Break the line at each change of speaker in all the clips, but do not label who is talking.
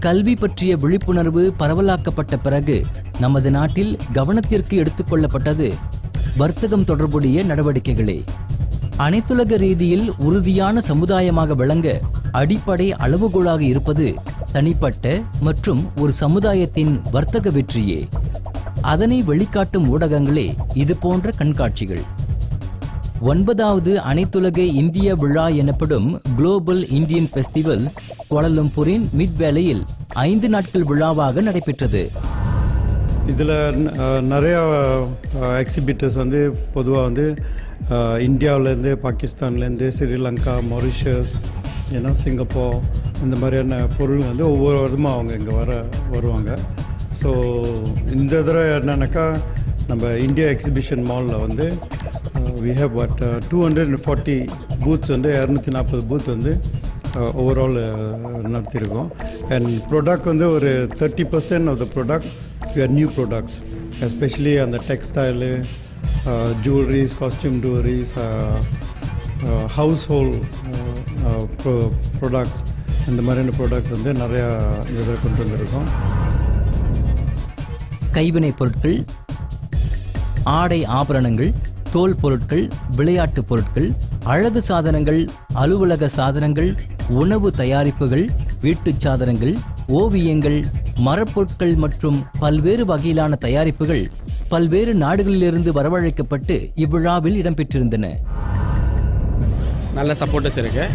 கல்வி பற்றிய விழிப்புணர்வு பரவலாக்கப்பட்ட பிறகு நமது நாட்டில் கவனத்திற்கு எடுத்துக்கொள்ளப்பட்டது வர்த்தகம் தொடர்புடைய நடவடிக்கைகளே. அனைத்துலக ரீதியில் உறுதியான சமுதாயமாக விளங்க அடிப்படை அளவுகோலாக இருப்பது தனிப்பட்ட மற்றும் ஒரு சமுதாயத்தின் வர்த்தக வெற்றியே. அதனை வெளிக்காட்டும் ஊடகங்களே இது போன்ற கண்காட்சிகள். 9வது அனைத்துலக இந்திய விழா எனப்படும் குளோபல் இந்தியன் ஃபெஸ்டிவல் கோலாலம்பூரின் மிட் வேலையில் 5 நாட்கள் விழாவாக நடைபெற்றது.
இதில் நிறைய எக்ஸிபிட்டர்ஸ் பொதுவாக இந்தியாவிலேருந்து, பாகிஸ்தான்லேருந்து, ஸ்ரீலங்கா, மொரிஷியஸ், சிங்கப்பூர் இந்த மாதிரியான பொருள் ஒவ்வொரு வருடமும் அவங்க இங்கே வருவாங்க. ஸோ இந்த தடவை என்னன்னாக்கா நம்ம இந்தியா எக்ஸிபிஷன் மாலில் we have 240 booths 240 booth overall நடத்தியிருக்கோம். அண்ட் ப்ராடக்ட் ஒரு 30% of the product are new products, especially on the textile, jewelries, costume jewelries, household products, இந்த மாதிரியான ப்ராடக்ட்ஸ் நிறையா இதில் கொண்டு வந்திருக்கோம்.
கைவினைப் பொருட்கள், ஆடை ஆபரணங்கள், தோல் பொருட்கள், விளையாட்டுப் பொருட்கள், அழகு சாதனங்கள், அலுவலக சாதனங்கள், உணவு தயாரிப்புகள், வீட்டுச் சாதனங்கள், ஓவியங்கள், மரப்பொருட்கள் மற்றும் பல்வேறு வகையிலான தயாரிப்புகள் பல்வேறு நாடுகளிலிருந்து வரவழைக்கப்பட்டு இவ்விழாவில் இடம்பெற்றிருந்தன.
நல்ல சப்போர்ட்டர்ஸ் இருக்கு.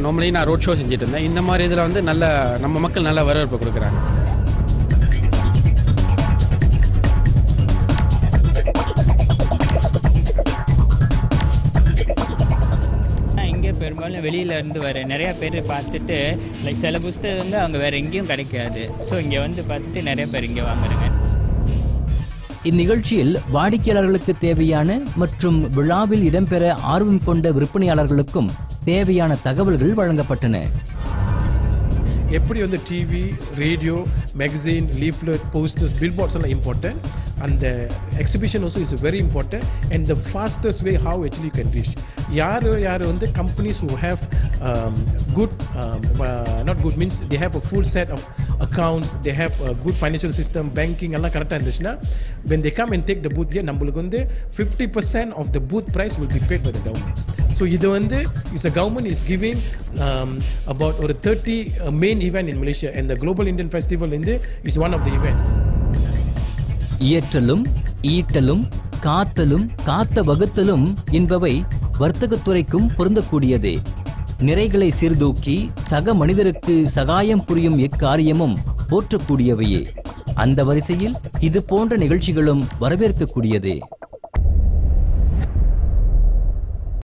நார்மலி நான் ரோட் ஷோ செஞ்சுட்டு இருந்தேன். இந்த மாதிரி இதில் நல்ல நம்ம மக்கள் நல்ல வரவேற்பு கொடுக்குறாங்க.
பெரும்பாலும் வெளியிலேருந்து வர நிறையா பேர் பார்த்துட்டு சில புஸ்தகம் அவங்க வேறு எங்கேயும் கிடைக்காது. ஸோ இங்கே பார்த்துட்டு நிறைய பேர் இங்கே வாங்குறாங்க.
இந்நிகழ்ச்சியில் வாடிக்கையாளர்களுக்கு தேவையான மற்றும் விழாவில் இடம்பெற ஆர்வம் கொண்ட விற்பனையாளர்களுக்கும் தேவையான தகவல்கள் வழங்கப்பட்டன.
எப்படி TV, radio, magazine, leaflet, posters, billboards எல்லாம் important. And the exhibition also is very important, and the fastest way how actually you can reach. யார் companies who have good, not good means they have a full set of accounts, they have a good financial system, banking எல்லாம் கரெக்டாக இருந்துச்சுன்னா when they come and take the booth here, நம்மளுக்கு 50% of the booth price will be paid by the government. So இது is the government is giving about ஒரு 30 main event in Malaysia, and the Global Indian Festival is one of the event.
இயற்றலும், ஈட்டலும், காத்தலும், காத்த வகுத்தலும் என்பவை வர்த்தகத்துறைக்கும் பொருந்தக்கூடியதே. நிறைகளை சீர்தூக்கி சக மனிதருக்கு சகாயம் புரியும் எக்காரியமும் போற்றக்கூடியவையே. அந்த வரிசையில் இது போன்ற நிகழ்ச்சிகளும் வரவேற்கக்கூடியதே.